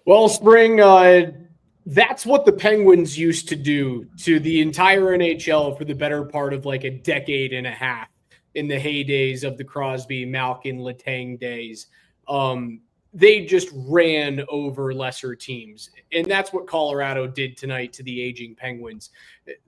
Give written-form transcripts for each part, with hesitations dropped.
Well, Spring, that's what the Penguins used to do to the entire NHL for the better part of like a decade and a half in the heydays of the Crosby, Malkin, Letang days. They just ran over lesser teams. And that's what Colorado did tonight to the aging Penguins.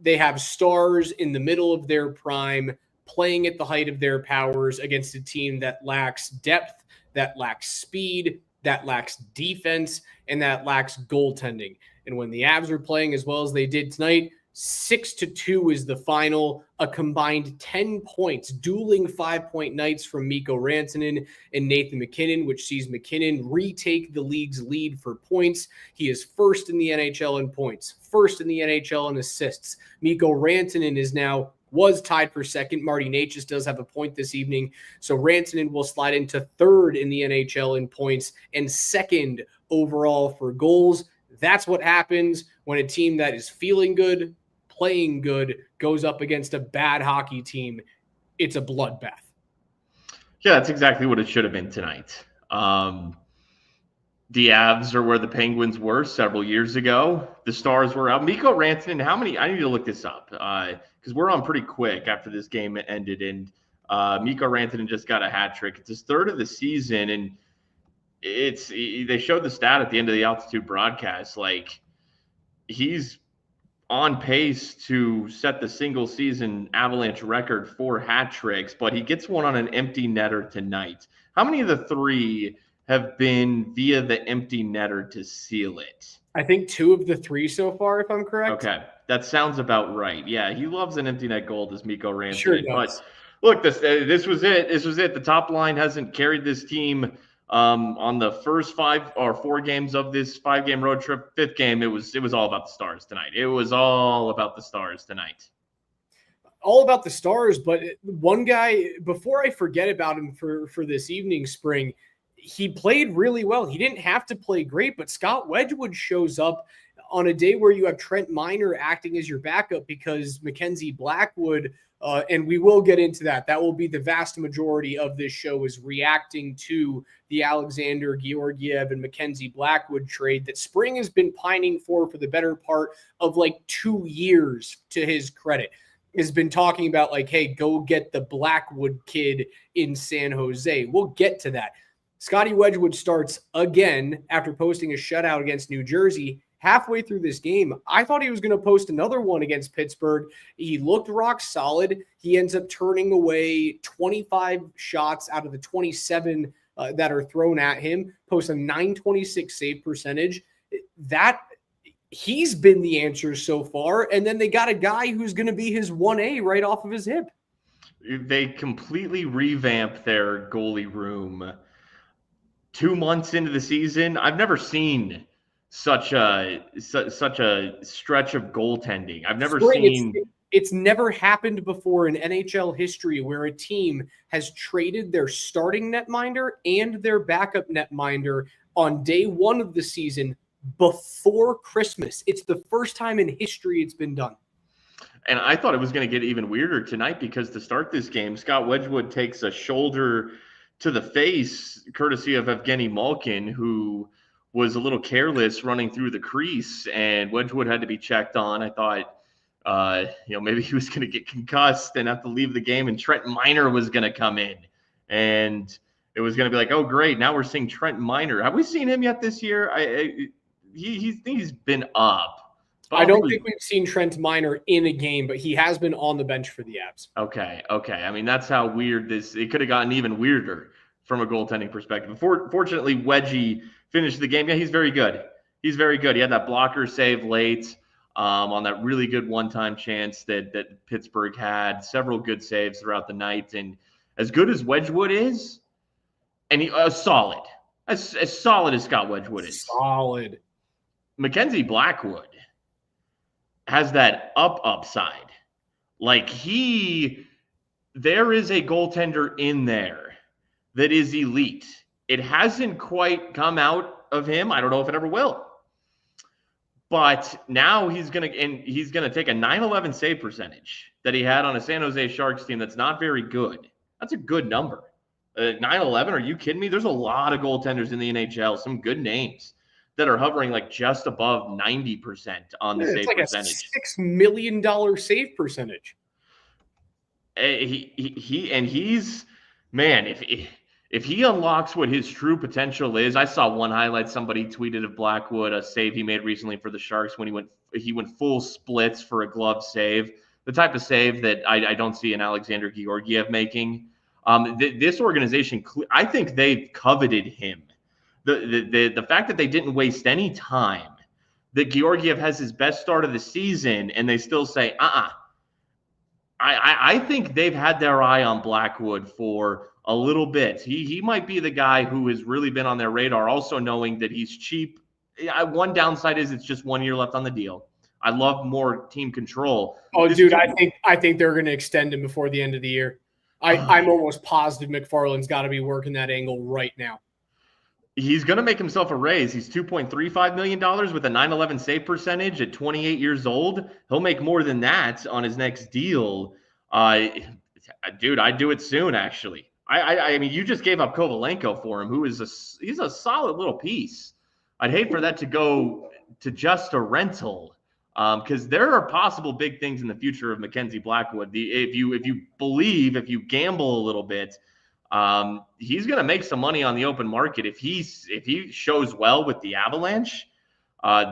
They have stars in the middle of their prime playing at the height of their powers against a team that lacks depth, that lacks speed, that lacks defense, and that lacks goaltending. And when the Avs are playing as well as they did tonight, 6-2 is the final, a combined 10 points, dueling 5-point nights from Mikko Rantanen and Nathan MacKinnon, which sees MacKinnon retake the league's lead for points. He is first in the NHL in points, first in the NHL in assists. Mikko Rantanen was tied for second. Marty Necas does have a point this evening. So Rantanen will slide into third in the NHL in points and second overall for goals. That's what happens when a team that is feeling good, playing good, goes up against a bad hockey team. It's a bloodbath. Yeah, that's exactly what it should have been tonight. The Avs are where the Penguins were several years ago. The Stars were out. Mikko Rantanen, how many? I need to look this up because we're on pretty quick after this game ended. And Mikko Rantanen just got a hat trick. It's his third of the season, and they showed the stat at the end of the altitude broadcast. Like, he's on pace to set the single season Avalanche record for hat tricks, but he gets one on an empty netter tonight. How many of the three have been via the empty netter to seal it? I think 2 of the 3 so far, if I'm correct. Okay, that sounds about right. Yeah, he loves an empty net goal, does Mikko Rantanen. Sure does. But look, this was it. This was it. The top line hasn't carried this team on the first 5 or 4 games of this 5-game road trip. 5th game, it was all about the Stars tonight. It was all about the Stars tonight. All about the Stars, but one guy, before I forget about him for this evening, Spring, he played really well. He didn't have to play great, but Scott Wedgwood shows up on a day where you have Trent Miner acting as your backup because Mackenzie Blackwood, and we will get into that. That will be the vast majority of this show, is reacting to the Alexander Georgiev and Mackenzie Blackwood trade that Spring has been pining for the better part of like 2 years, to his credit. Has been talking about like, hey, go get the Blackwood kid in San Jose. We'll get to that. Scotty Wedgwood starts again after posting a shutout against New Jersey. Halfway through this game, I thought he was going to post another one against Pittsburgh. He looked rock solid. He ends up turning away 25 shots out of the 27 that are thrown at him, posts a .926 save percentage. That he's been the answer so far. And then they got a guy who's going to be his 1A right off of his hip. They completely revamped their goalie room 2 months into the season. I've never seen such a stretch of goaltending. I've never seen. It's never happened before in NHL history where a team has traded their starting netminder and their backup netminder on day 1 of the season before Christmas. It's the first time in history it's been done. And I thought it was going to get even weirder tonight because to start this game, Scott Wedgwood takes a shoulder to the face, courtesy of Evgeny Malkin, who was a little careless running through the crease, and Wedgwood had to be checked on. I thought, maybe he was going to get concussed and have to leave the game, and Trent Miner was going to come in. And it was going to be like, oh, great, now we're seeing Trent Miner. Have we seen him yet this year? He's been up. I don't think we've seen Trent Miner in a game, but he has been on the bench for the Avs. Okay. I mean, that's how weird it could have gotten even weirder from a goaltending perspective. Fortunately, Wedgie finished the game. Yeah, he's very good. He had that blocker save late on that really good one-time chance that Pittsburgh had. Several good saves throughout the night. And as good as Wedgwood is, and he solid. As solid as Scott Wedgwood is. Solid. Mackenzie Blackwood has that upside. Like there is a goaltender in there that is elite. It hasn't quite come out of him. I don't know if it ever will. But now he's going to take a .911 save percentage that he had on a San Jose Sharks team that's not very good. That's a good number. .911, are you kidding me? There's a lot of goaltenders in the NHL, some good names that are hovering like just above 90% on the It's save like a percentage. $6 million save percentage. He's man, if he unlocks what his true potential is, I saw one highlight somebody tweeted of Blackwood, a save he made recently for the Sharks when he went full splits for a glove save, the type of save that I don't see an Alexander Georgiev making. This organization, I think they've coveted him. The fact that they didn't waste any time, that Georgiev has his best start of the season, and they still say, I think they've had their eye on Blackwood for a little bit. He might be the guy who has really been on their radar, also knowing that he's cheap. One downside is it's just 1 year left on the deal. I love more team control. Oh, dude, I think they're going to extend him before the end of the year. I'm almost positive McFarland's got to be working that angle right now. He's going to make himself a raise. He's $2.35 million with a 911 save percentage at 28 years old. He'll make more than that on his next deal. Dude, I'd do it soon, actually. I mean, you just gave up Kovalenko for him, he's a solid little piece. I'd hate for that to go to just a rental, because there are possible big things in the future of Mackenzie Blackwood. If you gamble a little bit, he's going to make some money on the open market if he shows well with the Avalanche.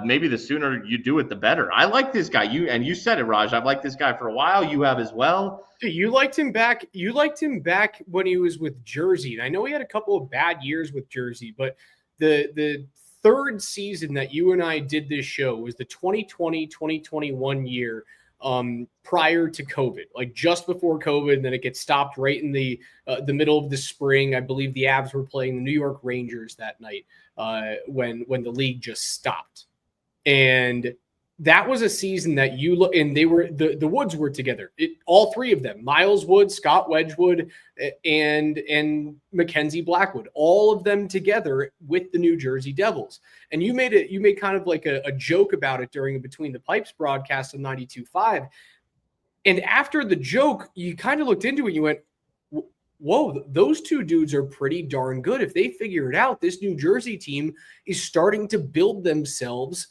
Maybe the sooner you do it, the better. I like this guy. You said it, Raj. I've liked this guy for a while. You have as well. You liked him back. You liked him back when he was with Jersey. And I know he had a couple of bad years with Jersey, but the third season that you and I did this show was the 2020-2021 year, prior to COVID, like just before COVID, and then it gets stopped right in the middle of the spring. I believe the Avs were playing the New York Rangers that night, when the league just stopped. And that was a season that you look, and they were the Woods were together. All three of them: Miles Wood, Scott Wedgwood, and Mackenzie Blackwood, all of them together with the New Jersey Devils. And you made kind of like a joke about it during a Between the Pipes broadcast of 92.5. And after the joke, you kind of looked into it and you went, whoa, those two dudes are pretty darn good. If they figure it out, this New Jersey team is starting to build themselves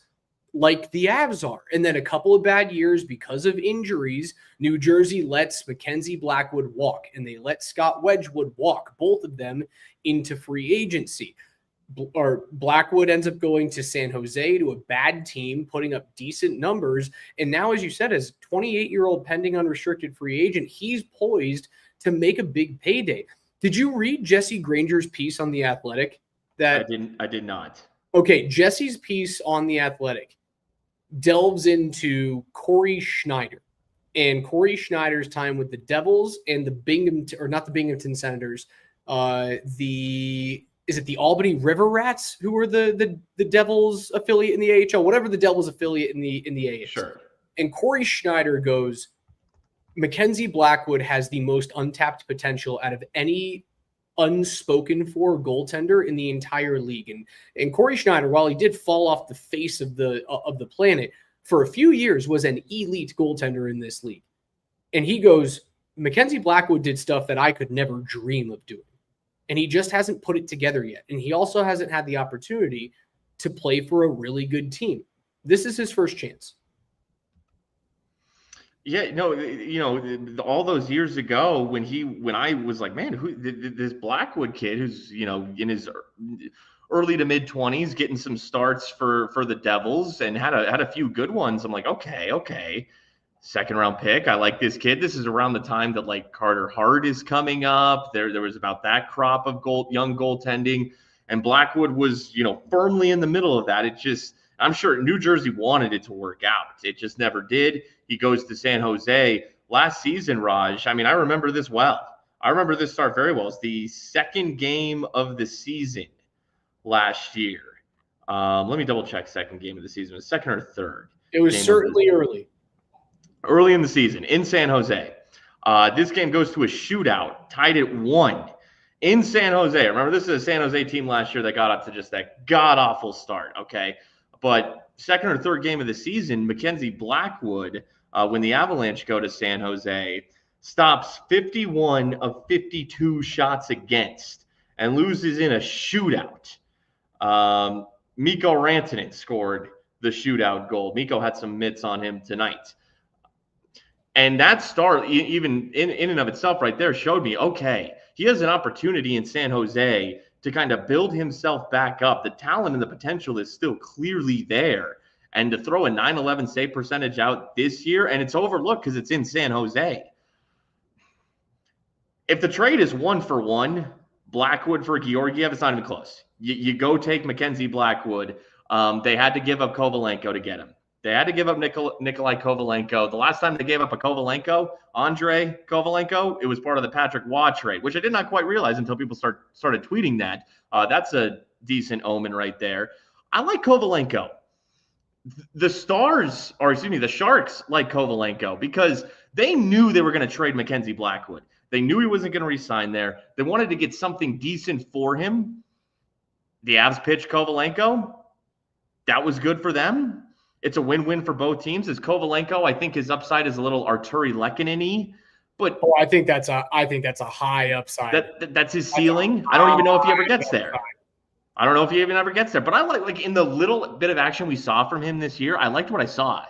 like the Avs are. And then a couple of bad years because of injuries, New Jersey lets Mackenzie Blackwood walk, and they let Scott Wedgwood walk, both of them into free agency. Blackwood ends up going to San Jose, to a bad team, putting up decent numbers. And now, as you said, as 28-year-old pending unrestricted free agent, he's poised to make a big payday. Did you read Jesse Granger's piece on The Athletic? I did not. Okay, Jesse's piece on The Athletic delves into Corey Schneider and Corey Schneider's time with the Devils and the Binghamton, or not the Binghamton Senators, is it the Albany River Rats, who were the Devils affiliate in the AHL, whatever the Devils affiliate in the AHL. Sure. And Corey Schneider goes, Mackenzie Blackwood has the most untapped potential out of any unspoken for goaltender in the entire league. And Corey Schneider, while he did fall off the face of the planet, for a few years was an elite goaltender in this league. And he goes, Mackenzie Blackwood did stuff that I could never dream of doing. And he just hasn't put it together yet. And he also hasn't had the opportunity to play for a really good team. This is his first chance. Yeah, no, all those years ago when I was like, man, who this Blackwood kid who's, in his early to mid 20s, getting some starts for the Devils and had a few good ones. I'm like, okay. Second round pick. I like this kid. This is around the time that like Carter Hart is coming up. There was about that crop of young goaltending, and Blackwood was, firmly in the middle of that. I'm sure New Jersey wanted it to work out. It just never did. He goes to San Jose last season, Raj. I mean, I remember this well. I remember this start very well. It's the second game of the season last year. Let me double check second game of the season. It was second or third? It was certainly early. Early in the season in San Jose. This game goes to a shootout, tied at 1 in San Jose. Remember, this is a San Jose team last year that got up to just that god-awful start, okay? But second or third game of the season, Mackenzie Blackwood, when the Avalanche go to San Jose, stops 51 of 52 shots against and loses in a shootout. Mikko Rantanen scored the shootout goal. Mikko had some mitts on him tonight. And that start, even in and of itself right there, showed me, okay, he has an opportunity in San Jose to kind of build himself back up. The talent and the potential is still clearly there. And to throw a 911 save percentage out this year, and it's overlooked because it's in San Jose. If the trade is 1-for-1, Blackwood for Georgiev, it's not even close. You go take Mackenzie Blackwood. They had to give up Kovalenko to get him. They had to give up Nikolai Kovalenko. The last time they gave up a Kovalenko, Andrei Kovalenko, it was part of the Patrick Waugh trade, which I did not quite realize until people started tweeting that. That's a decent omen right there. I like Kovalenko. The Sharks like Kovalenko because they knew they were going to trade Mackenzie Blackwood. They knew he wasn't going to resign there. They wanted to get something decent for him. The Avs pitched Kovalenko. That was good for them. It's a win-win for both teams. As Kovalenko, I think his upside is a little Arturi Lehkonen-y, but I think that's a high upside. That's his ceiling. I don't even know if he ever gets there. I don't know if he even ever gets there. But I like in the little bit of action we saw from him this year, I liked what I saw.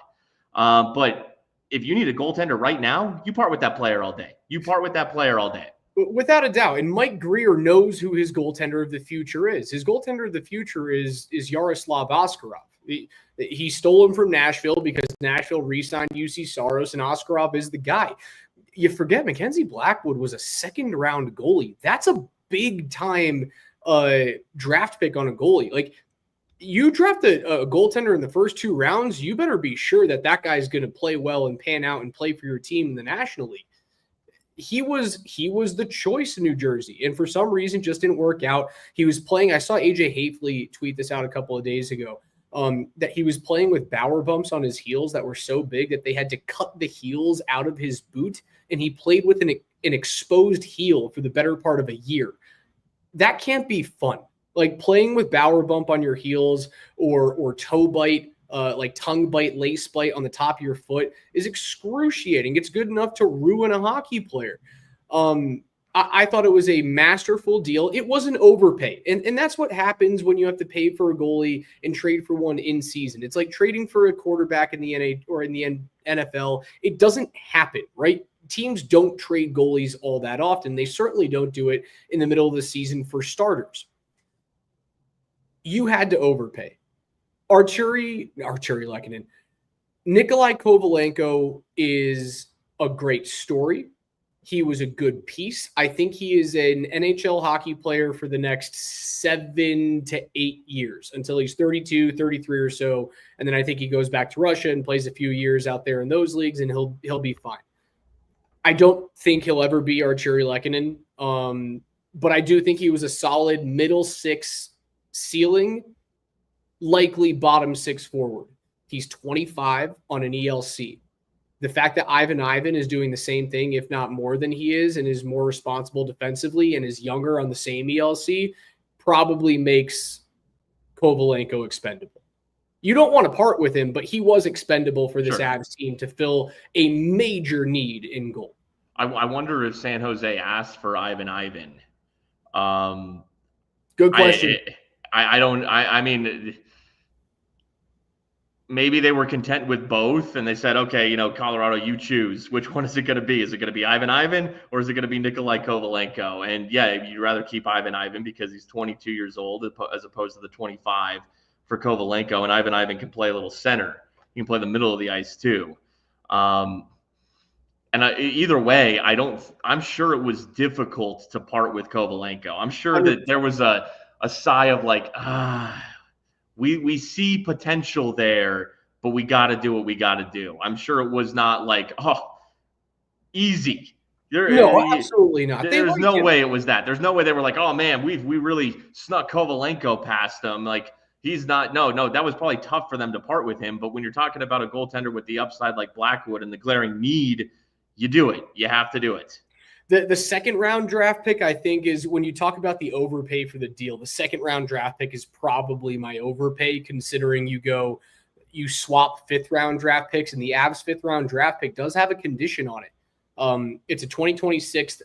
But if you need a goaltender right now, you part with that player all day. Without a doubt. And Mike Greer knows who his goaltender of the future is. His goaltender of the future is Yaroslav Askarov. He stole him from Nashville because Nashville re-signed UC Saros, and Askarov is the guy. You forget Mackenzie Blackwood was a second-round goalie. That's a big-time draft pick on a goalie. Like, you draft a goaltender in the first 2 rounds, you better be sure that guy's going to play well and pan out and play for your team in the National League. He was the choice in New Jersey, and for some reason just didn't work out. He was playing. I saw AJ Hafley tweet this out a couple of days ago, that he was playing with Bauer bumps on his heels that were so big that they had to cut the heels out of his boot, and he played with an exposed heel for the better part of a year. That can't be fun. Like playing with Bauer bump on your heels or toe bite, like tongue bite, lace bite on the top of your foot is excruciating. It's good enough to ruin a hockey player. I thought it was a masterful deal. It was an overpay. And that's what happens when you have to pay for a goalie and trade for one in season. It's like trading for a quarterback in the NA or in the NFL. It doesn't happen, right? Teams don't trade goalies all that often. They certainly don't do it in the middle of the season for starters. You had to overpay. Arturi Lehkonen. Nikolai Kovalenko is a great story. He was a good piece. I think he is an NHL hockey player for the next 7 to 8 years until he's 32, 33 or so. And then I think he goes back to Russia and plays a few years out there in those leagues, and he'll be fine. I don't think he'll ever be Arturi Lehkonen, but I do think he was a solid middle 6 ceiling, likely bottom 6 forward. He's 25 on an ELC. The fact that Ivan is doing the same thing, if not more than he is, and is more responsible defensively and is younger on the same ELC, probably makes Kovalenko expendable. You don't want to part with him, but he was expendable for this Avs team to fill a major need in goal. I wonder if San Jose asked for Ivan. Good question. I mean, maybe they were content with both, and they said, okay, Colorado, you choose. Which one is it going to be? Is it going to be Ivan, or is it going to be Nikolai Kovalenko? And yeah, you'd rather keep Ivan because he's 22 years old as opposed to the 25 for Kovalenko, and Ivan can play a little center. He can play the middle of the ice too. Either way, I'm sure it was difficult to part with Kovalenko. I'm sure that there was a sigh of like, we see potential there, but we got to do what we got to do. I'm sure it was not like, easy. No, absolutely not. There's no way it was that. There's no way they were like, oh man, we really snuck Kovalenko past them. Like, he's not. No, that was probably tough for them to part with him. But when you're talking about a goaltender with the upside like Blackwood and the glaring need, you do it. You have to do it. The second round draft pick, I think, is when you talk about the overpay for the deal, the second round draft pick is probably my overpay, considering you swap 5th round draft picks, and the Avs 5th round draft pick does have a condition on it. It's a 2026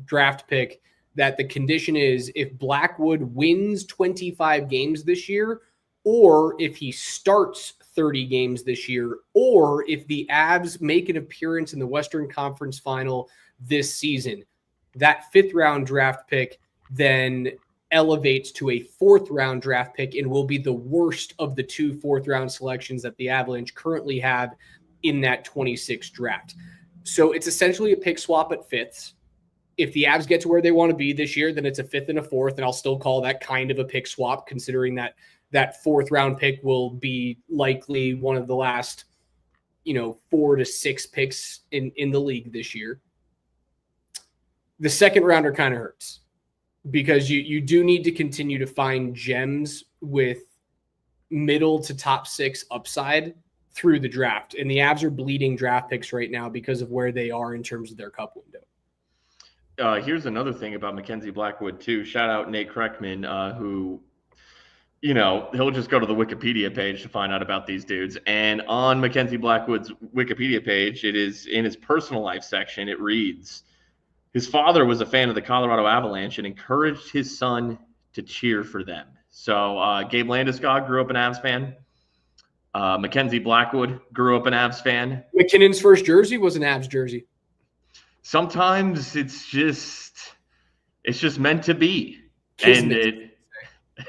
draft pick that the condition is if Blackwood wins 25 games this year, or if he starts 30 games this year, or if the Avs make an appearance in the Western Conference Final this season, that 5th round draft pick then elevates to a 4th round draft pick and will be the worst of the 2 4th round selections that the Avalanche currently have in that 26 draft. So it's essentially a pick swap at 5ths. If the Avs get to where they want to be this year, then it's a 5th and a 4th, and I'll still call that kind of a pick swap, considering that 4th round pick will be likely one of the last, 4 to 6 picks in the league this year. The 2nd rounder kind of hurts because you do need to continue to find gems with middle to top 6 upside through the draft. And the Avs are bleeding draft picks right now because of where they are in terms of their cup window. Here's another thing about Mackenzie Blackwood too. Shout out Nate Kreckman, who, he'll just go to the Wikipedia page to find out about these dudes. And on Mackenzie Blackwood's Wikipedia page, it is in his personal life section. It reads, his father was a fan of the Colorado Avalanche and encouraged his son to cheer for them. So Gabe Landeskog grew up an Avs fan. Mackenzie Blackwood grew up an Avs fan. McKinnon's first jersey was an Avs jersey. Sometimes it's just meant to be. Kismet.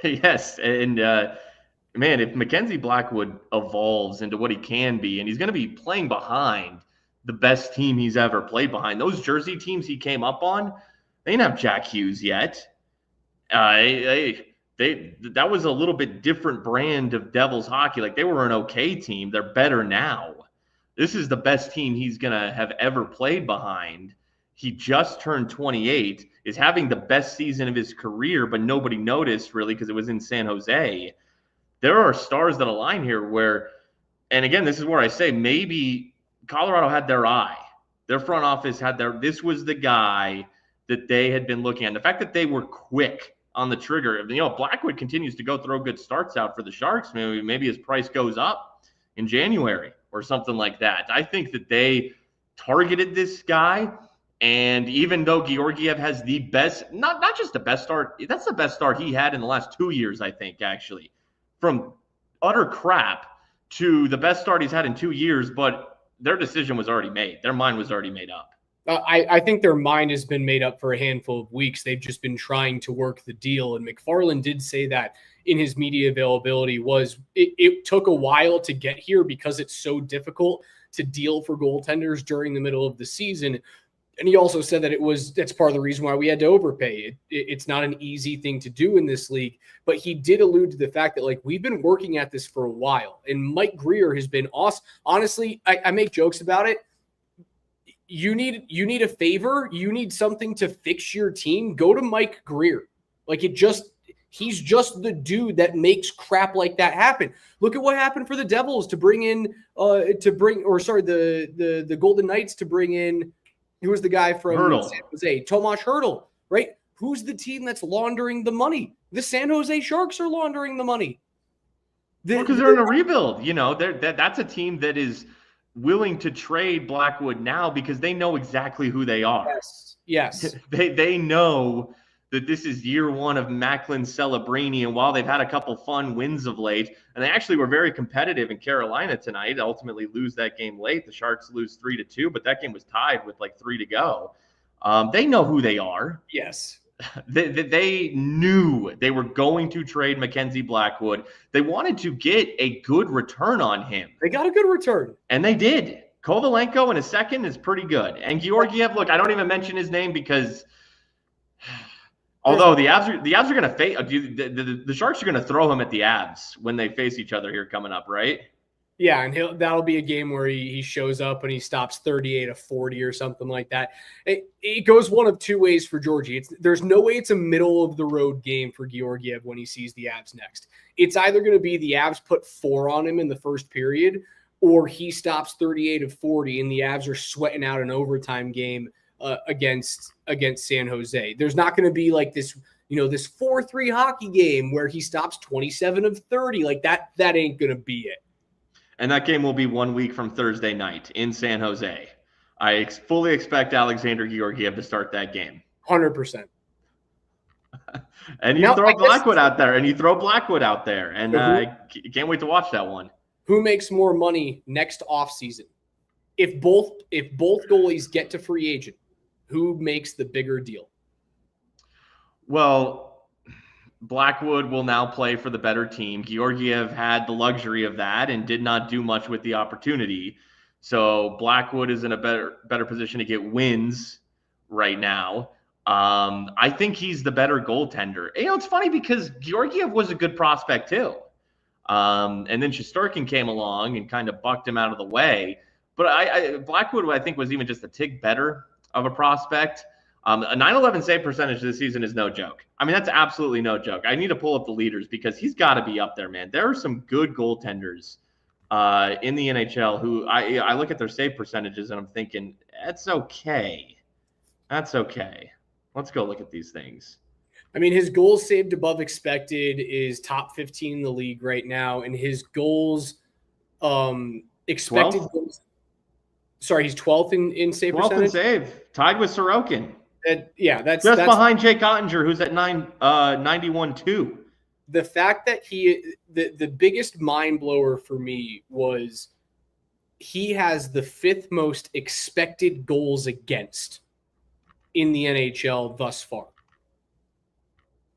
Yes. And man, if Mackenzie Blackwood evolves into what he can be, and he's going to be playing behind the best team he's ever played behind. Those Jersey teams he came up on, they didn't have Jack Hughes yet. That was a little bit different brand of Devils hockey. Like, they were an okay team. They're better now. This is the best team he's going to have ever played behind. He just turned 28, is having the best season of his career, but nobody noticed really because it was in San Jose. There are stars that align here where, and again, this is where I say maybe Colorado had their eye. Their front office had this was the guy that they had been looking at. The fact that they were quick on the trigger. Blackwood continues to go throw good starts out for the Sharks. Maybe his price goes up in January or something like that. I think that they targeted this guy. And even though Georgiev has the best, not just the best start, that's the best start he had in the last 2 years, I think, actually. From utter crap to the best start he's had in 2 years, but their decision was already made. Their mind was already made up. I think their mind has been made up for a handful of weeks. They've just been trying to work the deal. And McFarland did say that in his media availability it took a while to get here because it's so difficult to deal for goaltenders during the middle of the season. And he also said that that's part of the reason why we had to overpay. It's not an easy thing to do in this league, but he did allude to the fact that we've been working at this for a while, and Mike Greer has been awesome. Honestly, I make jokes about it. You need a favor. You need something to fix your team. Go to Mike Greer. He's just the dude that makes crap like that happen. Look at what happened for the Devils the Golden Knights to bring in. Who was the guy from San Jose? Tomas Hertl, right? Who's the team that's laundering the money? The San Jose Sharks are laundering the money. Because they're in a rebuild. That's a team that is willing to trade Blackwood now because they know exactly who they are. Yes. They know that this is year one of Macklin Celebrini, and while they've had a couple fun wins of late, and they actually were very competitive in Carolina tonight, ultimately lose that game late. The Sharks lose 3-2, but that game was tied with 3 to go. They know who they are. Yes. They knew they were going to trade Mackenzie Blackwood. They wanted to get a good return on him. They got a good return. And they did. Kovalenko in a second is pretty good. And Georgiev, look, I don't even mention his name because although the Avs are going to face the Sharks are going to throw him at the Avs when they face each other here coming up, right? Yeah, and that'll be a game where he shows up and he stops 38 of 40 or something like that. It goes one of two ways for Georgie. There's no way it's a middle of the road game for Georgiev when he sees the Avs next. It's either going to be the Avs put 4 on him in the first period, or he stops 38 of 40 and the Avs are sweating out an overtime game against San Jose. There's not going to be this 4-3 hockey game where he stops 27 of 30. That ain't going to be it. And that game will be 1 week from Thursday night in San Jose. I fully expect Alexander Georgiev to start that game. 100%. And you Now, throw I guess, Blackwood out there, and so can't wait to watch that one. who makes more money next offseason? If both goalies get to free agent, who makes the bigger deal? Well, Blackwood will now play for the better team. Georgiev had the luxury of that and did not do much with the opportunity. So Blackwood is in a better position to get wins right now. I think he's the better goaltender. It's funny because Georgiev was a good prospect too. And then Shesterkin came along and kind of bucked him out of the way. But Blackwood, I think, was even just a tick better of a prospect. A 9/11 save percentage this season is no joke. I mean, that's absolutely no joke. I need to pull up the leaders because he's got to be up there, man. There are some good goaltenders in the NHL who I look at their save percentages and I'm thinking, that's okay. That's okay. Let's go look at these things. I mean, his goals saved above expected is top 15 in the league right now, and his goals expected 12th? goals. Sorry, he's 12th in save 12th percentage. in save, tied with Sorokin. That's just behind Jake Ottinger, who's at 91-2. The fact that the biggest mind blower for me was he has the 5th most expected goals against in the NHL thus far.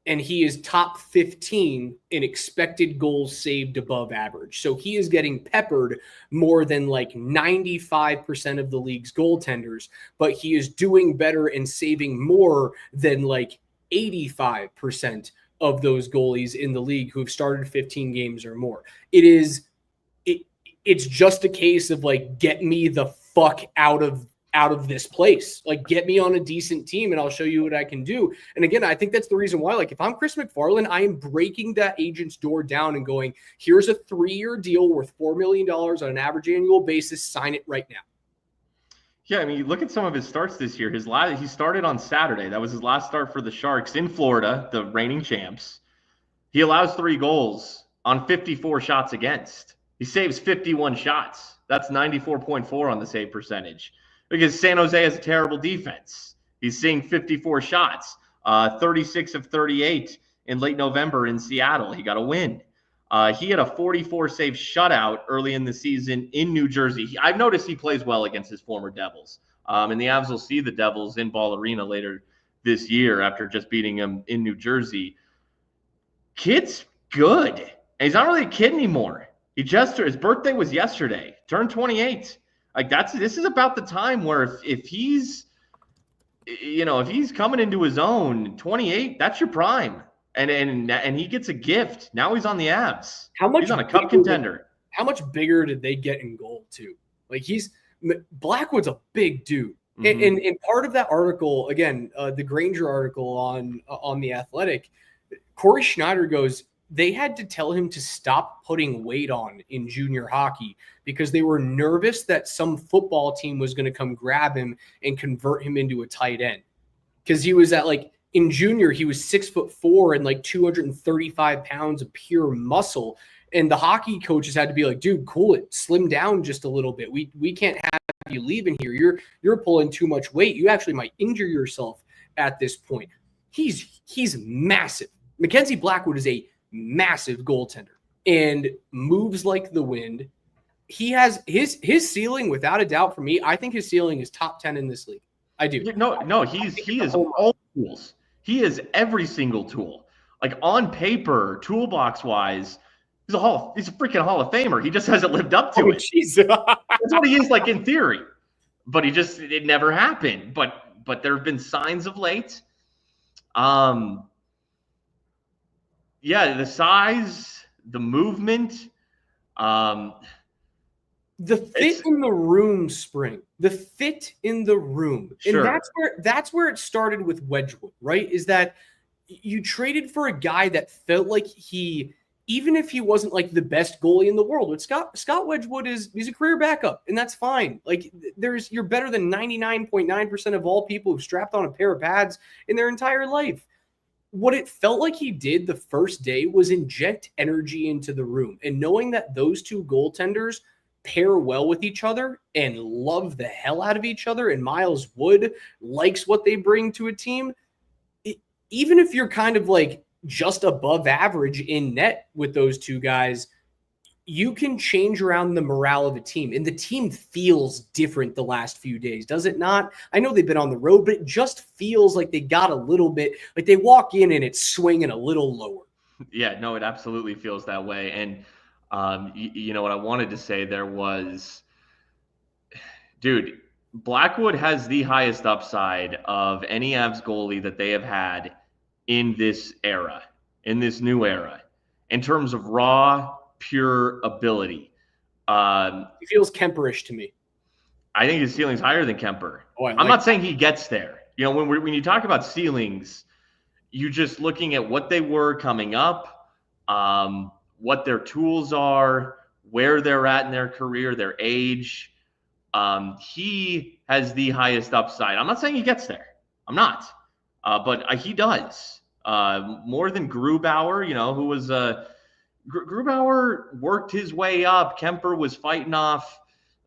And he is top 15 in expected goals saved above average. So he is getting peppered more than like 95% of the league's goaltenders, but he is doing better and saving more than like 85% of those goalies in the league who have started 15 games or more. It's just a case of like, get me the fuck out of this place. Like, get me on a decent team and I'll show you what I can do. And again, I think that's the reason why, like, if I'm Chris McFarland, I am breaking that agent's door down and going, here's a 3-year deal worth $4 million on an average annual basis. Sign it right now. Yeah, I mean, you look at some of his starts this year. He started on Saturday. That was his last start for the Sharks in Florida, the reigning champs. He allows 3 goals on 54 shots against. He saves 51 shots. That's 94.4 on the save percentage. Because San Jose has a terrible defense. He's seeing 54 shots, 36 of 38 in late November in Seattle. He got a win. He had a 44-save shutout early in the season in New Jersey. I've noticed he plays well against his former Devils. And the Avs will see the Devils in Ball Arena later this year after just beating them in New Jersey. Kid's good. And he's not really a kid anymore. His birthday was yesterday. Turned 28. Like this is about the time where if he's coming into his own, 28, that's your prime, and he gets a gift. Now he's on the Avs. He's on a cup contender. How much bigger did they get in goal too? Like Blackwood's a big dude, and part of that article again, the Granger article on the Athletic, Corey Schneider goes, they had to tell him to stop putting weight on in junior hockey because they were nervous that some football team was going to come grab him and convert him into a tight end. Because he was in junior, he was 6'4" and like 235 pounds of pure muscle. And the hockey coaches had to be like, dude, cool it, slim down just a little bit. We can't have you leaving here. You're pulling too much weight. You actually might injure yourself at this point. He's massive. Mackenzie Blackwood is a massive goaltender and moves like the wind. He has his ceiling without a doubt for me. I think his ceiling is top 10 in this league. I do. No, he is all tools. He is every single tool. Like on paper, toolbox wise, he's a freaking Hall of Famer. He just hasn't lived up to it. That's what he is like in theory. But it never happened. But there have been signs of late. Yeah, the size, the movement, the fit in the room, Spring. The fit in the room. Sure. And that's where it started with Wedgwood, right? Is that you traded for a guy that felt like even if he wasn't like the best goalie in the world, but Scott Wedgwood he's a career backup, and that's fine. Like you're better than 99.9% of all people who've strapped on a pair of pads in their entire life. What it felt like he did the first day was inject energy into the room. And knowing that those two goaltenders pair well with each other and love the hell out of each other, and Miles Wood likes what they bring to a team, even if you're kind of like just above average in net with those two guys, you can change around the morale of a team. And the team feels different the last few days, does it not? I know they've been on the road, but it just feels like they got a little bit, like they walk in and it's swinging a little lower. Yeah, no, it absolutely feels that way. And you know what I wanted to say there was, dude, Blackwood has the highest upside of any Avs goalie that they have had in this era, in this new era, in terms of raw, pure ability. He feels Kemperish to me. I think his ceiling's higher than Kemper. Oh, I'm not saying he gets there. You know, when you talk about ceilings, you just looking at what they were coming up, what their tools are, where they're at in their career, their age. He has the highest upside. I'm not saying he gets there. I'm not. But he does. More than Grubauer, you know, who was Grubauer worked his way up. Kemper was fighting off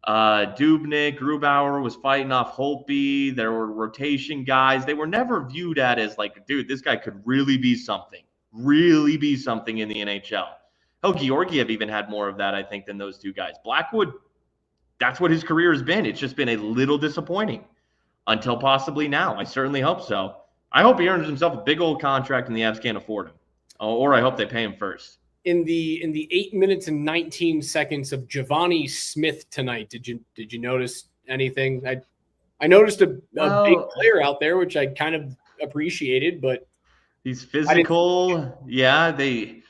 Dubnyk. Grubauer was fighting off Holtby. There were rotation guys. They were never viewed at as like, dude, this guy could really be something in the NHL. Hell, Georgiev even had more of that, I think, than those two guys. Blackwood, that's what his career has been. It's just been a little disappointing until possibly now. I certainly hope so. I hope he earns himself a big old contract and the Avs can't afford him. Or I hope they pay him first. In the 8 minutes and 19 seconds of Giovanni Smith tonight, did you notice anything? I noticed a big player out there, which I kind of appreciated, but he's physical. Yeah, does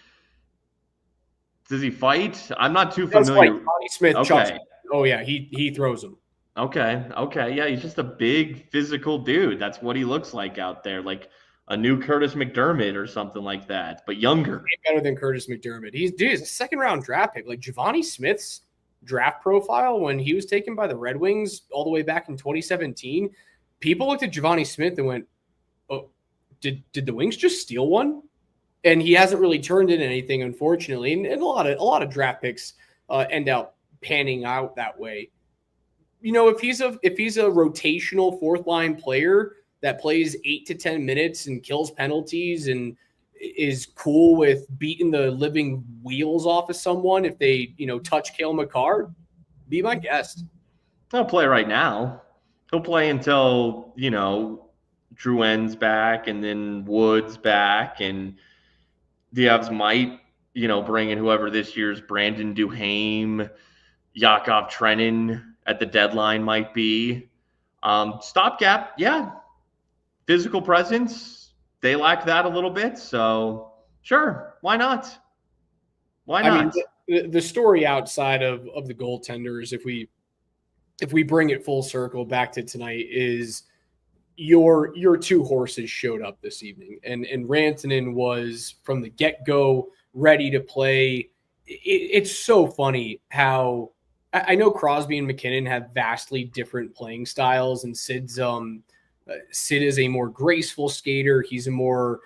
he fight? I'm not too familiar. Giovanni Smith. Okay. Oh yeah, he throws him. Okay. Yeah, he's just a big physical dude. That's what he looks like out there, like a new Curtis McDermott or something like that, but younger. Better than Curtis McDermott. He's a second-round draft pick. Like Giovanni Smith's draft profile when he was taken by the Red Wings all the way back in 2017, people looked at Giovanni Smith and went, "Oh, did the Wings just steal one?" And he hasn't really turned into anything, unfortunately. And a lot of draft picks end up panning out that way. You know, if he's a rotational fourth line player that plays 8 to 10 minutes and kills penalties and is cool with beating the living wheels off of someone if they, touch Cale Makar, be my guest. He'll play right now. He'll play until, Drouin's back and then Wood's back, and the Avs might, bring in whoever this year's Brandon Duhaime, Yakov Trenin at the deadline might be. Stopgap, yeah. Physical presence, they lack that a little bit. So, sure, why not? I mean, the story outside of the goaltenders, if we bring it full circle back to tonight, is your two horses showed up this evening, and Rantanen was from the get-go ready to play. It's so funny how I know Crosby and McKinnon have vastly different playing styles, and Sid is a more graceful skater. He's a more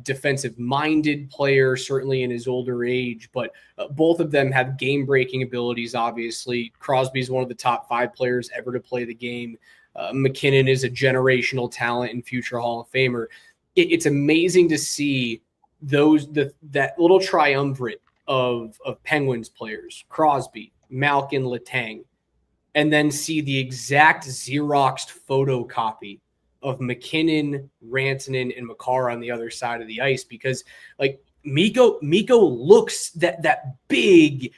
defensive-minded player, certainly in his older age, but both of them have game-breaking abilities, obviously. Crosby's one of the top 5 players ever to play the game. McKinnon is a generational talent and future Hall of Famer. It's amazing to see that little triumvirate of Penguins players, Crosby, Malkin, Letang, and then see the exact Xeroxed photocopy of McKinnon, Rantanen, and Makar on the other side of the ice, because like Mikko looks that big,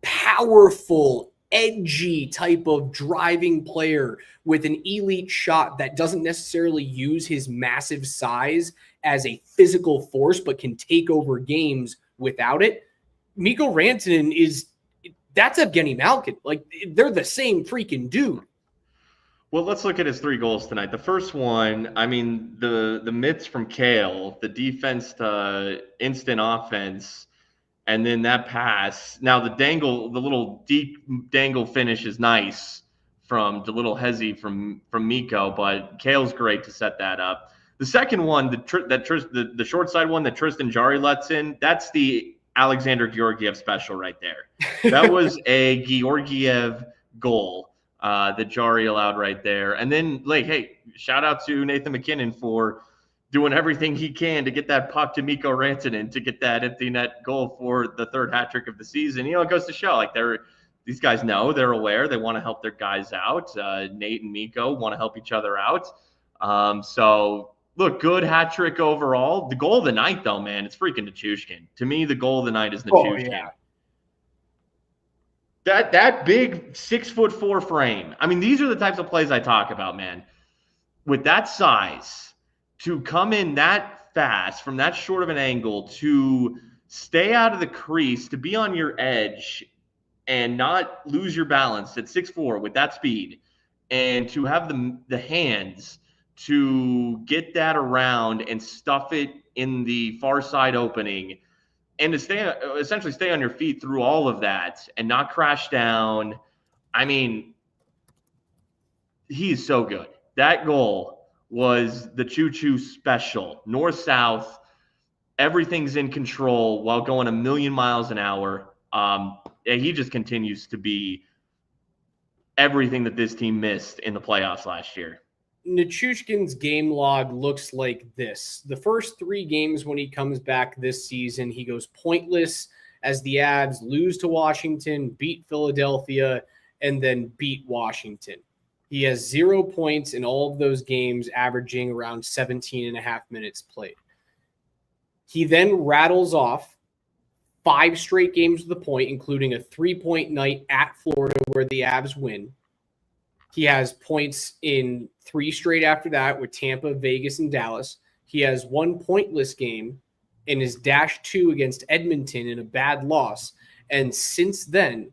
powerful, edgy type of driving player with an elite shot that doesn't necessarily use his massive size as a physical force, but can take over games without it. Mikko Rantanen that's Evgeny Malkin. Like, they're the same freaking dude. Well, let's look at his 3 goals tonight. The first one, I mean, the mitts from Cale, the defense to instant offense, and then that pass. Now the little deep dangle finish is nice from the little hezzy from Mikko, but Cale's great to set that up. The second one, the short side one that Tristan Jarry lets in, that's the Alexander Georgiev special right there. That was a Georgiev goal. that Jari allowed right there. And then, like, hey, shout out to Nathan MacKinnon for doing everything he can to get that puck to Mikko Rantanen to get that empty net goal for the third hat trick of the season. It goes to show, like, these guys know, they're aware, they want to help their guys out. Nate and Mikko want to help each other out. So, look, good hat trick overall. The goal of the night, though, man, it's freaking Nichushkin. To me, the goal of the night is Nichushkin. Oh, yeah. That big 6'4" frame. I mean, these are the types of plays I talk about, man. With that size, to come in that fast from that short of an angle, to stay out of the crease, to be on your edge and not lose your balance at 6'4" with that speed, and to have the hands to get that around and stuff it in the far side opening, and to essentially stay on your feet through all of that and not crash down. I mean, he's so good. That goal was the choo-choo special. North-south, everything's in control while going a million miles an hour. And he just continues to be everything that this team missed in the playoffs last year. Nichushkin's game log looks like this. The first 3 games when he comes back this season, he goes pointless as the Avs lose to Washington, beat Philadelphia, and then beat Washington. He has 0 points in all of those games, averaging around 17 and a half minutes played. He then rattles off 5 straight games with the point, including a 3-point night at Florida where the Avs win. He has points in 3 straight after that with Tampa, Vegas, and Dallas. He has 1 pointless game in his -2 against Edmonton in a bad loss. And since then,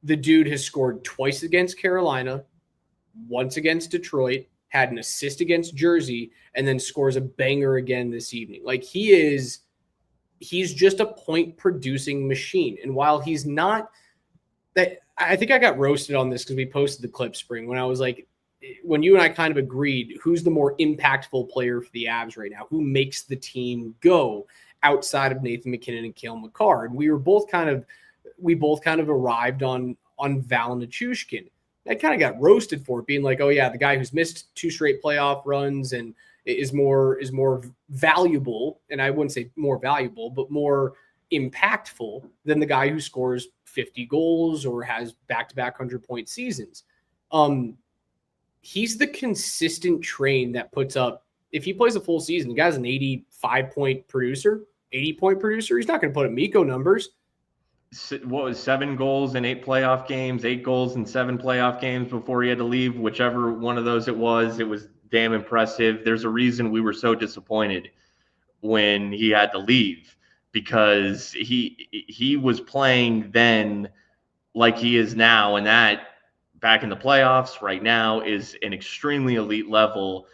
the dude has scored twice against Carolina, once against Detroit, had an assist against Jersey, and then scores a banger again this evening. Like, he's just a point-producing machine. And while he's not that, I think I got roasted on this because we posted the clip, Spring, when I was like, when you and I kind of agreed, who's the more impactful player for the Avs right now? Who makes the team go outside of Nathan MacKinnon and Cale Makar? And we both kind of arrived on Val Nichushkin. I kind of got roasted for it, being like, oh yeah, the guy who's missed 2 straight playoff runs and is more valuable, and I wouldn't say more valuable, but more impactful than the guy who scores 50 goals or has back-to-back 100-point seasons. He's the consistent train that puts up, if he plays a full season, the guy's an 85-point producer, 80-point producer. He's not going to put up Mikko numbers. What was 7 goals in 8 playoff games, 8 goals in 7 playoff games before he had to leave, whichever one of those it was damn impressive. There's a reason we were so disappointed when he had to leave, because he was playing then like he is now, and that back in the playoffs right now is an extremely elite level.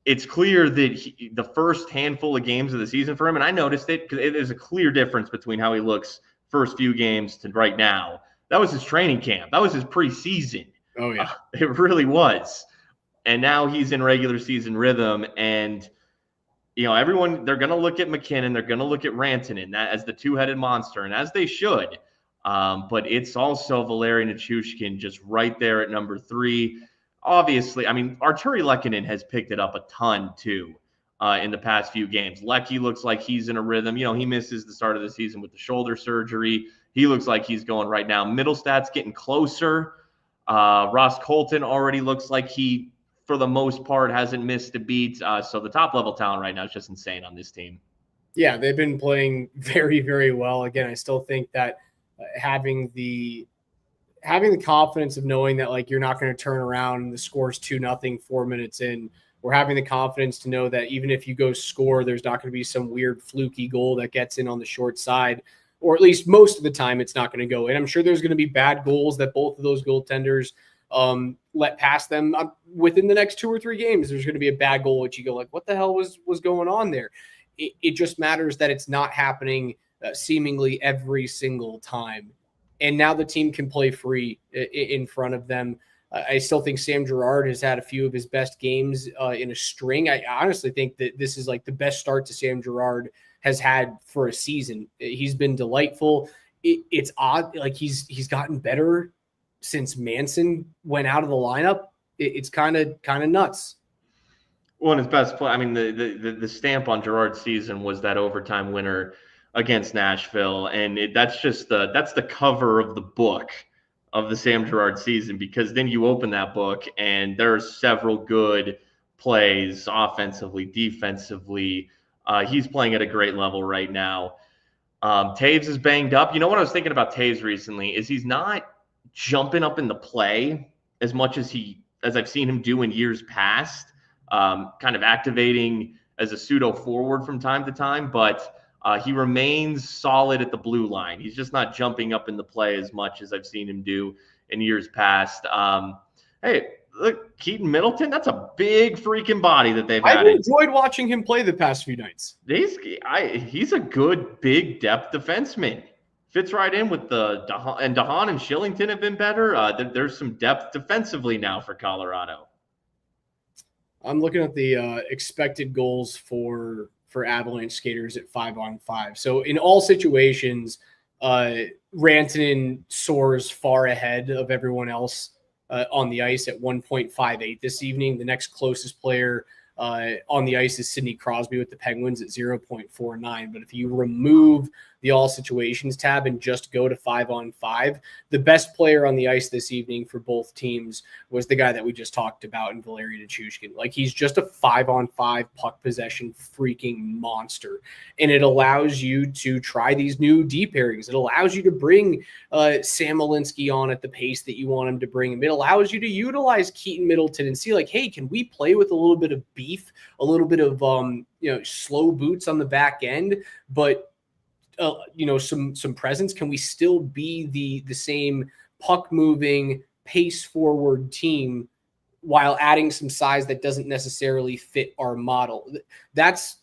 It's clear that the first handful of games of the season for him, and I noticed it because there's a clear difference between how he looks first few games to right now. That was his training camp. That was his preseason. Oh, yeah. It really was. And now he's in regular season rhythm. And, everyone, they're going to look at MacKinnon. They're going to look at Rantanen as the 2-headed monster, and as they should. But it's also Valeri Nichushkin just right there at number 3. Obviously, I mean, Arturi Lehkonen has picked it up a ton, too, in the past few games. Lecky looks like he's in a rhythm. He misses the start of the season with the shoulder surgery. He looks like he's going right now. Middlestad's getting closer. Ross Colton already looks like he, for the most part, hasn't missed a beat. So the top-level talent right now is just insane on this team. Yeah, they've been playing very, very well. Again, I still think that having the confidence of knowing that, like, you're not going to turn around and the score's 2-0 4 minutes in, or having the confidence to know that even if you go score, there's not going to be some weird fluky goal that gets in on the short side, or at least most of the time it's not going to go in. I'm sure there's going to be bad goals that both of those goaltenders let pass them within the next 2 or 3 games. There's going to be a bad goal which you go like, what the hell was going on there? It just matters that it's not happening seemingly every single time. And now the team can play free in front of them. I still think Sam Girard has had a few of his best games in a string. I honestly think that this is like the best start to Sam Girard has had for a season. He's been delightful. It's odd. Like he's gotten better since Manson went out of the lineup. It's kind of nuts. Well, and his best play, I mean, the stamp on Gerard's season was that overtime winner against Nashville, and that's the cover of the book of the Sam Gerard season, because then you open that book and there are several good plays offensively, defensively. He's playing at a great level right now. Taves is banged up. You know what I was thinking about Taves recently is he's not jumping up in the play as much as I've seen him do in years past. Kind of activating as a pseudo forward from time to time, but he remains solid at the blue line. He's just not jumping up in the play as much as I've seen him do in years past. Hey, look, Keaton Middleton, that's a big freaking body that they've I've added. enjoyed watching him play the past few nights. He's a good, big depth defenseman. Fits right in with DeHaan and Shillington have been better. There's some depth defensively now for Colorado. I'm looking at the expected goals for Avalanche skaters at 5-on-5. So in all situations, Rantanen soars far ahead of everyone else on the ice at 1.58 this evening. The next closest player on the ice is Sidney Crosby with the Penguins at 0.49. But if you remove the all situations tab and just go to 5-on-5, the best player on the ice this evening for both teams was the guy that we just talked about in Valeri Nichushkin. Like, he's just a 5-on-5 puck possession freaking monster. And it allows you to try these new D pairings. It allows you to bring Sam Olinsky on at the pace that you want him to bring him. It allows you to utilize Keaton Middleton and see, like, hey, can we play with a little bit of beef, a little bit of slow boots on the back end, but some presence? Can we still be the same puck moving, pace forward team while adding some size that doesn't necessarily fit our model? That's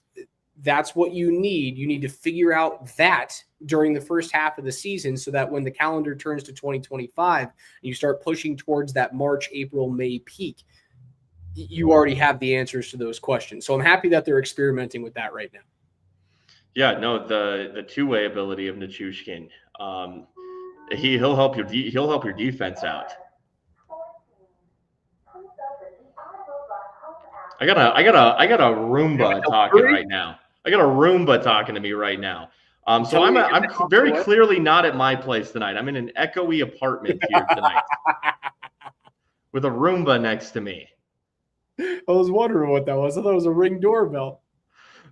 what you need. You need to figure out that during the first half of the season, so that when the calendar turns to 2025 and you start pushing towards that March, April, May peak, you already have the answers to those questions. So I'm happy that they're experimenting with that right now. Yeah, no, the two-way ability of Nichushkin, he'll help your defense out. I got a Roomba talking right now. I got a Roomba talking to me right now. So I'm very clearly not at my place tonight. I'm in an echoey apartment here tonight with a Roomba next to me. I was wondering what that was. I thought it was a Ring doorbell.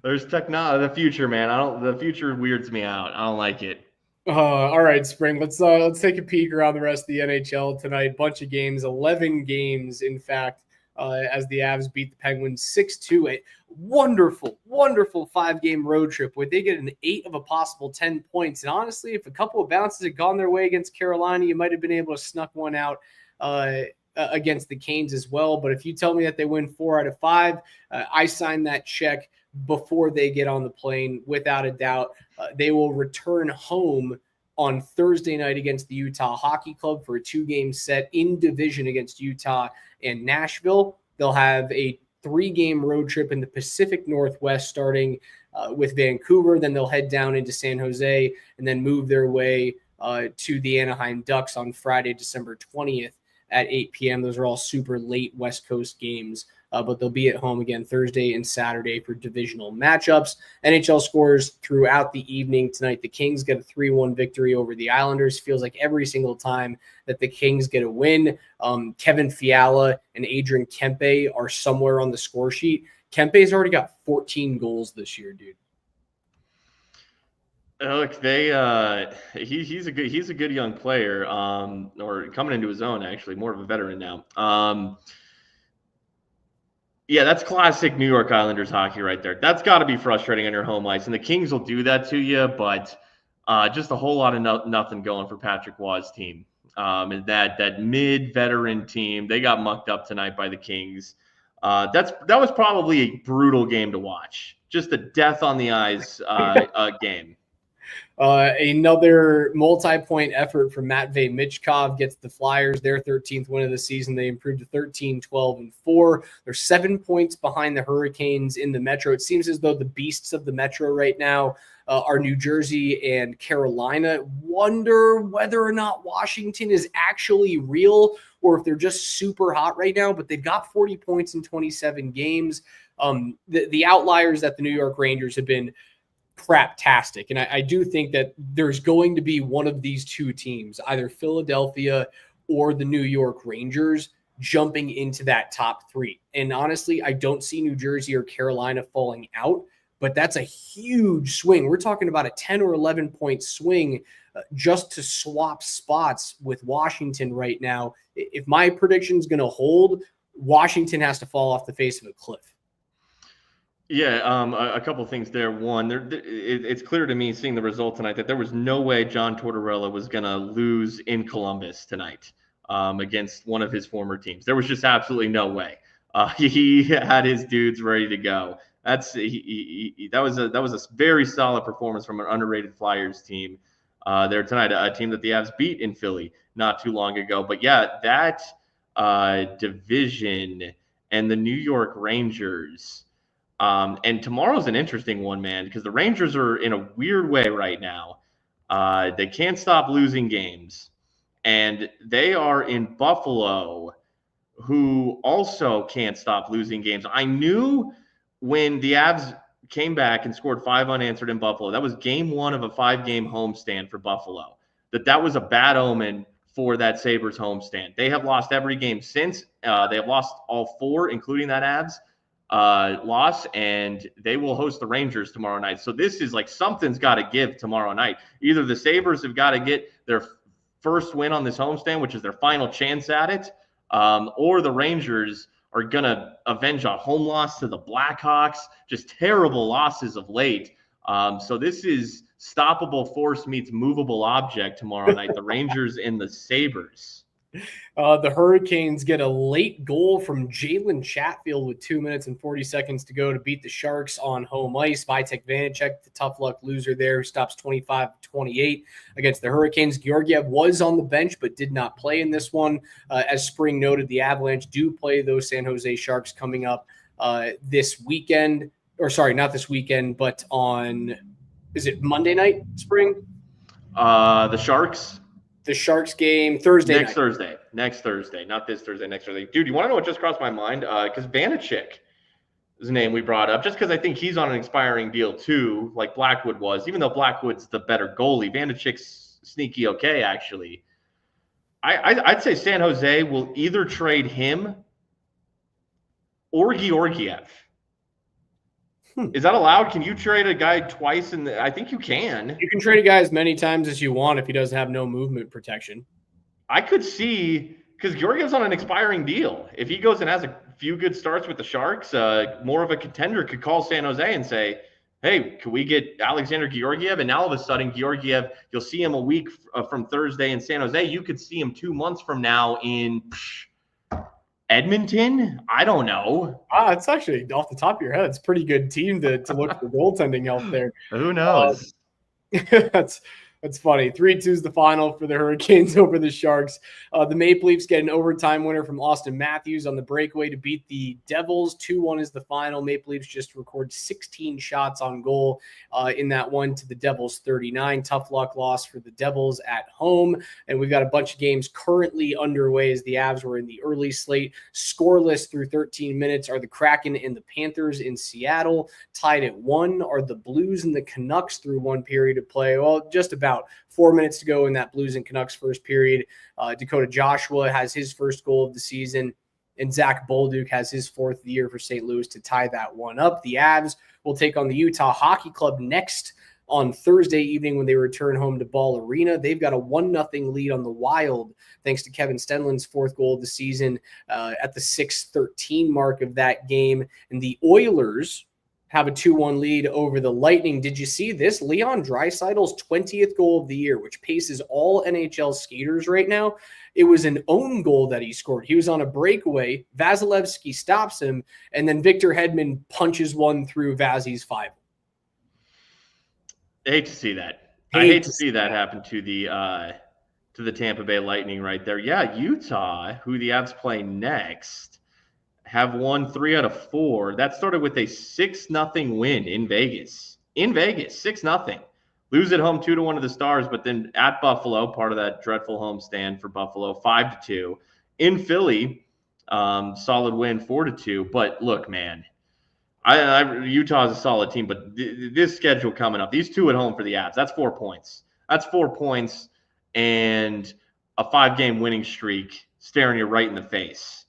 There's technology, the future, man. The future weirds me out. I don't like it. All right, Spring. Let's take a peek around the rest of the NHL tonight. Bunch of games, 11 games, in fact, as the Avs beat the Penguins 6-2. A wonderful 5-game road trip where they get an 8 of a possible 10 points. And honestly, if a couple of bounces had gone their way against Carolina, you might have been able to snuck one out against the Canes as well. But if you tell me that they win 4 out of 5, I sign that check before they get on the plane, without a doubt. They will return home on Thursday night against the Utah Hockey Club for a 2-game set in division against Utah and Nashville. They'll have a 3-game road trip in the Pacific Northwest, starting with Vancouver. Then they'll head down into San Jose and then move their way to the Anaheim Ducks on Friday, December 20th at 8 p.m. Those are all super late West Coast games. But they'll be at home again Thursday and Saturday for divisional matchups. NHL scores throughout the evening tonight. The Kings get a 3-1 victory over the Islanders. Feels like every single time that the Kings get a win, Kevin Fiala and Adrian Kempe are somewhere on the score sheet. Kempe's already got 14 goals this year, dude. Look, he's a good young player, or coming into his own, actually, more of a veteran now. Yeah, that's classic New York Islanders hockey right there. That's got to be frustrating on your home ice, and the Kings will do that to you, but just a whole lot of nothing going for Patrick Waugh's team. And that mid-veteran team, they got mucked up tonight by the Kings. That was probably a brutal game to watch. Just a death on the ice game. Another multi-point effort from Matvey Michkov gets the Flyers their 13th win of the season. They improved to 13-12-4. They're 7 points behind the Hurricanes in the Metro. It seems as though the beasts of the Metro right now are New Jersey and Carolina. Wonder whether or not Washington is actually real or if they're just super hot right now, but they've got 40 points in 27 games. The outliers that the New York Rangers have been craptastic. And I do think that there's going to be one of these two teams, either Philadelphia or the New York Rangers, jumping into that top three. And honestly, I don't see New Jersey or Carolina falling out, but that's a huge swing. We're talking about a 10 or 11 point swing just to swap spots with Washington right now. If my prediction is going to hold, Washington has to fall off the face of a cliff. Yeah, a couple things there. One, it's clear to me seeing the result tonight that there was no way John Tortorella was going to lose in Columbus tonight against one of his former teams. There was just absolutely no way. He had his dudes ready to go. That was a very solid performance from an underrated Flyers team there tonight, a team that the Avs beat in Philly not too long ago. But yeah, that division and the New York Rangers. And tomorrow's an interesting one, man, because the Rangers are in a weird way right now. They can't stop losing games. And they are in Buffalo, who also can't stop losing games. I knew when the Avs came back and scored 5 unanswered in Buffalo, that was game 1 of a 5-game homestand for Buffalo, that was a bad omen for that Sabres homestand. They have lost every game since. They have lost all 4, including that Avs loss, and they will host the Rangers tomorrow night. So this is like something's got to give tomorrow night. Either the Sabres have got to get their first win on this homestand, which is their final chance at it, or the Rangers are going to avenge a home loss to the Blackhawks. Just terrible losses of late. So this is stoppable force meets movable object tomorrow night, the Rangers and the Sabres. The Hurricanes get a late goal from Jalen Chatfield with 2 minutes and 40 seconds to go to beat the Sharks on home ice. Vitek Vanacek, the tough luck loser there, who stops 25-28 against the Hurricanes. Georgiev was on the bench but did not play in this one. As Spring noted, the Avalanche do play those San Jose Sharks coming up this weekend. Or sorry, not this weekend, but on, is it Monday night, Spring? The Sharks? The Sharks game Thursday next Thursday, not this Thursday, next Thursday. Dude, you want to know what just crossed my mind? Because Vanacek is a name we brought up, just because I think he's on an expiring deal too, like Blackwood was. Even though Blackwood's the better goalie, Vanacek's sneaky okay, actually. I'd say San Jose will either trade him or Georgiev. Is that allowed? Can you trade a guy twice? I think you can. You can trade a guy as many times as you want if he doesn't have no movement protection. I could see, because Georgiev's on an expiring deal. If he goes and has a few good starts with the Sharks, more of a contender could call San Jose and say, hey, can we get Alexander Georgiev? And now all of a sudden, Georgiev, you'll see him a week from Thursday in San Jose. You could see him 2 months from now in Edmonton? I don't know. It's actually off the top of your head. It's a pretty good team to look for goaltending help there. Who knows? That's funny. 3-2 is the final for the Hurricanes over the Sharks. The Maple Leafs get an overtime winner from Austin Matthews on the breakaway to beat the Devils. 2-1 is the final. Maple Leafs just record 16 shots on goal in that one to the Devils 39. Tough luck loss for the Devils at home. And we've got a bunch of games currently underway as the Avs were in the early slate. Scoreless through 13 minutes are the Kraken and the Panthers in Seattle. Tied at 1 are the Blues and the Canucks through one period of play. Well, just about 4 minutes to go in that Blues and Canucks first period. Dakota Joshua has his first goal of the season, and Zach Bolduc has his 4th of the year for St. Louis to tie that one up. The Avs will take on the Utah Hockey Club next on Thursday evening when they return home to Ball Arena. They've got a 1-0 lead on the Wild thanks to Kevin Stenlund's 4th goal of the season at the 6:13 mark of that game. And the Oilers have a 2-1 lead over the Lightning. Did you see this? Leon Draisaitl's 20th goal of the year, which paces all NHL skaters right now. It was an own goal that he scored. He was on a breakaway. Vasilevsky stops him, and then Victor Hedman punches one through Vazzy's 5. I hate to see that. I hate to see that happen to the Tampa Bay Lightning right there. Yeah, Utah, who the Avs play next, have won 3 out of 4. That started with a 6-0 win in Vegas. 6-0. Lose at home 2-1 to the Stars, but then at Buffalo, part of that dreadful homestand for Buffalo, 5-2. In Philly, solid win, 4-2. But look, man, Utah is a solid team, but this schedule coming up, these 2 at home for the Avs, that's 4 points. That's 4 points and a 5-game winning streak staring you right in the face.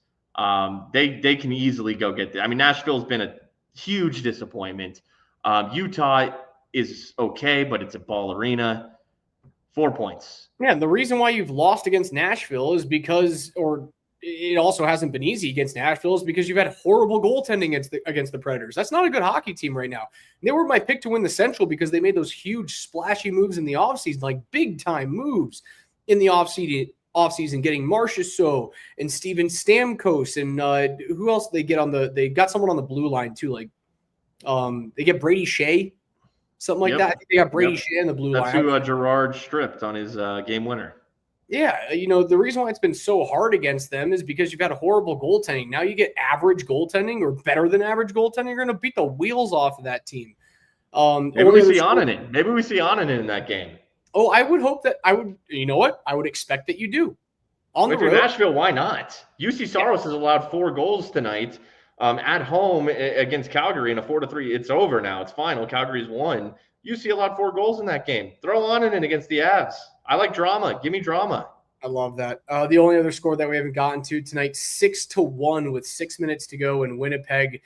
They can easily go get there. I mean, Nashville's been a huge disappointment. Utah is okay, but it's a ball arena. 4 points. Yeah, and the reason why you've lost against Nashville is because, or it also hasn't been easy against Nashville, is because you've had horrible goaltending against the Predators. That's not a good hockey team right now. They were my pick to win the Central because they made those huge splashy moves in the offseason, like big-time moves in the offseason, getting Marchessault and Steven Stamkos and who else they get they got someone on the blue line too, like they get Brady Shea, something like that. I think they got Brady Shea in the blue line. That's who Gerard stripped on his game winner. Yeah, the reason why it's been so hard against them is because you've had a horrible goaltending. Now you get average goldtending or better than average goaltending. You're going to beat the wheels off of that team. Maybe we see Onanen. Maybe we see Onanen in that game. Oh, I would hope that I would. You know what? I would expect that you do. On the road, Nashville, why not? UC Saros has allowed 4 goals tonight at home against Calgary in a 4-3. It's over now. It's final. Calgary's won. UC allowed 4 goals in that game. Throw Onanen against the Avs. I like drama. Give me drama. I love that. The only other score that we haven't gotten to tonight, 6-1 with 6 minutes to go in Winnipeg.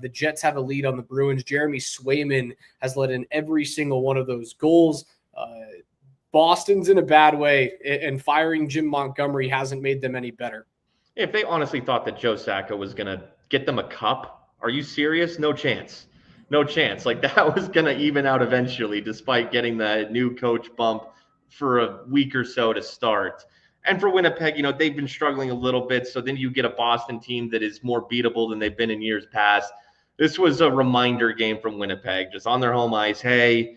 The Jets have a lead on the Bruins. Jeremy Swayman has led in every single one of those goals. Boston's in a bad way, and firing Jim Montgomery hasn't made them any better. If they honestly thought that Joe Sacco was going to get them a cup, are you serious? No chance. No chance. Like, that was going to even out eventually, despite getting the new coach bump for a week or so to start. And for Winnipeg, they've been struggling a little bit. So then you get a Boston team that is more beatable than they've been in years past. This was a reminder game from Winnipeg, just on their home ice. Hey,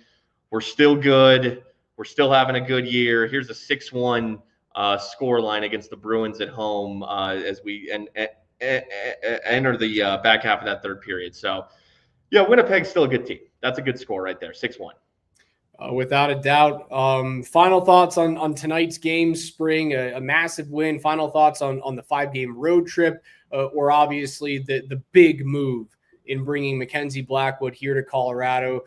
we're still good. We're still having a good year. Here's a 6-1 score line against the Bruins at home as we enter the back half of that third period. So, yeah, Winnipeg's still a good team. That's a good score right there, 6-1. Without a doubt. Final thoughts on tonight's game, Spring, a massive win. Final thoughts on the 5-game road trip, or obviously the big move in bringing Mackenzie Blackwood here to Colorado.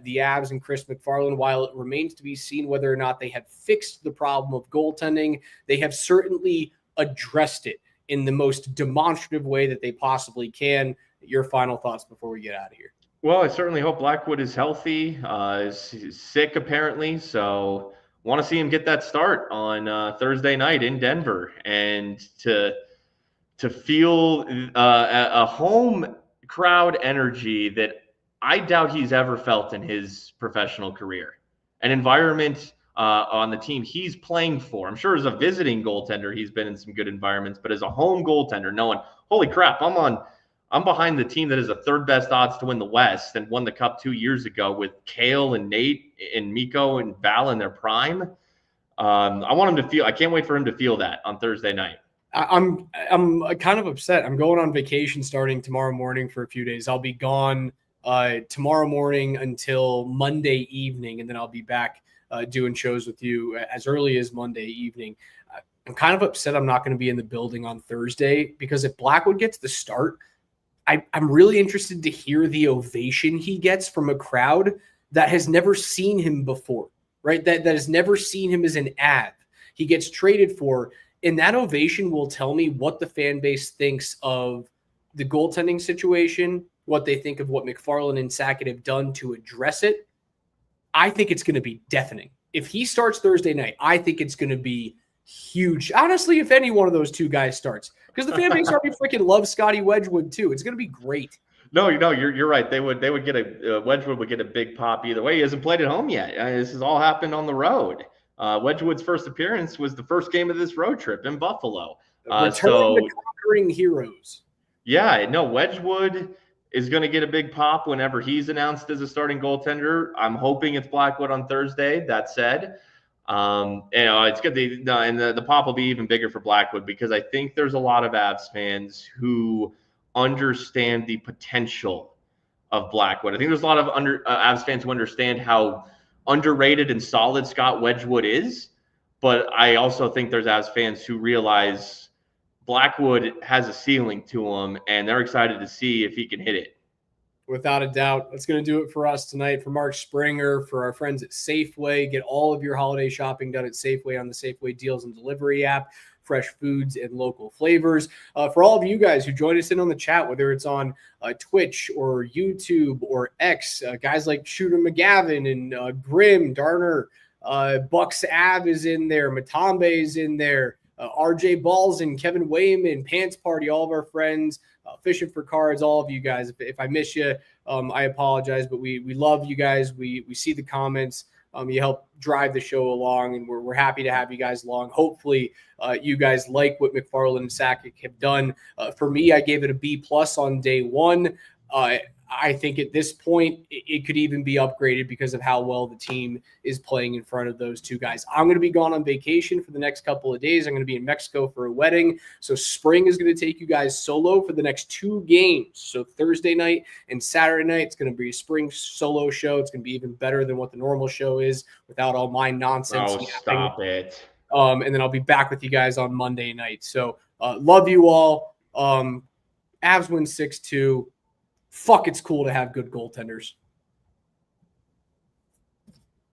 The Avs and Chris MacFarland, while it remains to be seen whether or not they have fixed the problem of goaltending, they have certainly addressed it in the most demonstrative way that they possibly can. Your final thoughts before we get out of here. Well, I certainly hope Blackwood is healthy. He's sick, apparently, so want to see him get that start on Thursday night in Denver, and to feel a home crowd energy that I doubt he's ever felt in his professional career. An environment on the team he's playing for. I'm sure as a visiting goaltender, he's been in some good environments, but as a home goaltender, knowing, holy crap, I'm behind the team that is the 3rd best odds to win the West and won the Cup 2 years ago with Kale and Nate and Mikko and Val in their prime. I want him to feel. I can't wait for him to feel that on Thursday night. I'm kind of upset. I'm going on vacation starting tomorrow morning for a few days. I'll be gone tomorrow morning until Monday evening, and then I'll be back doing shows with you as early as Monday evening. I'm kind of upset I'm not going to be in the building on Thursday, because if Blackwood gets the start, I'm really interested to hear the ovation he gets from a crowd that has never seen him before, right? That has never seen him as an Av. He gets traded for, and that ovation will tell me what the fan base thinks of the goaltending situation, what they think of what MacFarland and Sackett have done to address it. I think it's going to be deafening. If he starts Thursday night, I think it's going to be huge. Honestly, if any one of those two guys starts, because the fan base already freaking loves Scotty Wedgwood too. It's going to be great. No, you're right. They would get Wedgwood would get a big pop either way. He hasn't played at home yet. This has all happened on the road. Wedgwood's first appearance was the first game of this road trip in Buffalo. Returning to conquering heroes. Yeah, no, Wedgwood is going to get a big pop whenever he's announced as a starting goaltender. I'm hoping it's Blackwood on Thursday. That said, it's good. And the pop will be even bigger for Blackwood because I think there's a lot of Avs fans who understand the potential of Blackwood. I think there's a lot of Avs fans who understand how underrated and solid Scott Wedgwood is, but I also think there's Avs fans who realize Blackwood has a ceiling to him, and they're excited to see if he can hit it. Without a doubt. That's going to do it for us tonight. For Mark Springer, for our friends at Safeway, get all of your holiday shopping done at Safeway on the Safeway Deals and Delivery app. Fresh foods and local flavors. For all of you guys who joined us in on the chat, whether it's on Twitch or YouTube or X, guys like Shooter McGavin and Grim, Darner, Bucks Av is in there, Matambe is in there, RJ Balls and Kevin Wayman, Pants Party, all of our friends, Fishing for Cards, all of you guys. If I miss you, I apologize, but we love you guys. We see the comments. You help drive the show along, and we're happy to have you guys along. Hopefully, you guys like what McFarland and Sakic have done. For me, I gave it a B+ on day one. I think at this point, it could even be upgraded because of how well the team is playing in front of those two guys. I'm going to be gone on vacation for the next couple of days. I'm going to be in Mexico for a wedding. So Spring is going to take you guys solo for the next 2 games. So Thursday night and Saturday night, it's going to be a Spring solo show. It's going to be even better than what the normal show is without all my nonsense. Oh, stop it. And then I'll be back with you guys on Monday night. So love you all. Avs win 6-2. Fuck, it's cool to have good goaltenders.